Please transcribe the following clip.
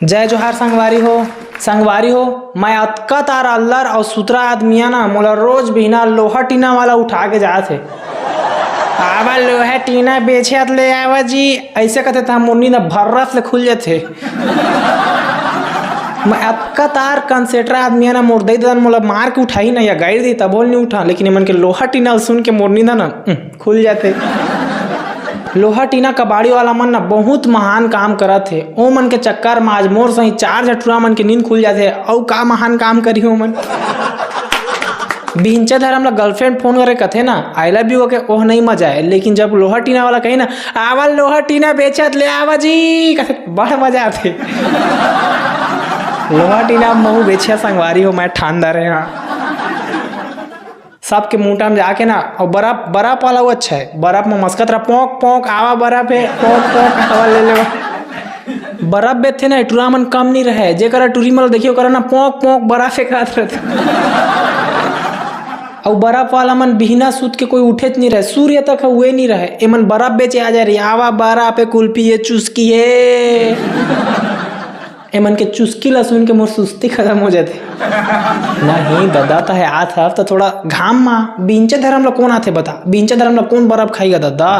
जय जोहार संगवारी हो। मैं अतका तार अल्लर और सुतरा आदमिया ना मोला रोज बिना लोहा टीना वाला उठा के जात है। आवा लोहा टीना बेचे ले आवा जी, ऐसे कहते था मुन्नी ना भर्रस ले खुल जाते। मैं अतका तार कंसेट्रा आदमिया ना मोर दई दन मोला मार के उठाई ना या गाड़ी दी तब बोल नहीं उठा, लेकिन मन के लोहा टीना सुन के मोरनी ना खुल जाते। लोहा टीना कबाड़ी वाला मन ना बहुत महान काम करत है। ओ मन के चक्कर में आज मोर सही 4 झटुरा मन के नींद खुल जाते। औ का महान काम करी हो मन। बिंचे धर हमला गर्लफ्रेंड फोन करे कथे ना आई लव यू के ओह नहीं मजा है, लेकिन जब लोहा टीना वाला कही ना आवा लोहा टीना बेचत ले आवा जी कथे बड़ा मजा आते। लोहा टीना महू बेचे संगवारी हो, मैं ठानदार है। हाँ सबके मुंह में जाके ना और बर्फ वाला वो अच्छा है। बर्फ में मस्कत रहा पोंक पोंक आवा बर्फ है पोंक पोंक आवा ले ले। बर्फ बेथे ना टूरा मन कम नहीं रहे, जे करा टूरी मतलब देखियो करा ना पोंक पोंक बर्फ एक हाथ रहते। और बर्फ वाला मन बिना सूत के कोई उठे नहीं रहे, सूर्य तक हुए नहीं रहे। ए मन बर्फ बेचे आ जा रही आवा बर्फ पे कुल्फी है चुस्की है। एमन के चुस्की ला सुन के मोर सुस्ती खत्म हो जाते। नहीं दादा तो है आथ तो थोड़ा घाम मा बिंचे धर्म ला कौन आथे बता, बिंचे धर्म ला कौन बर्फ खाईगा दादा।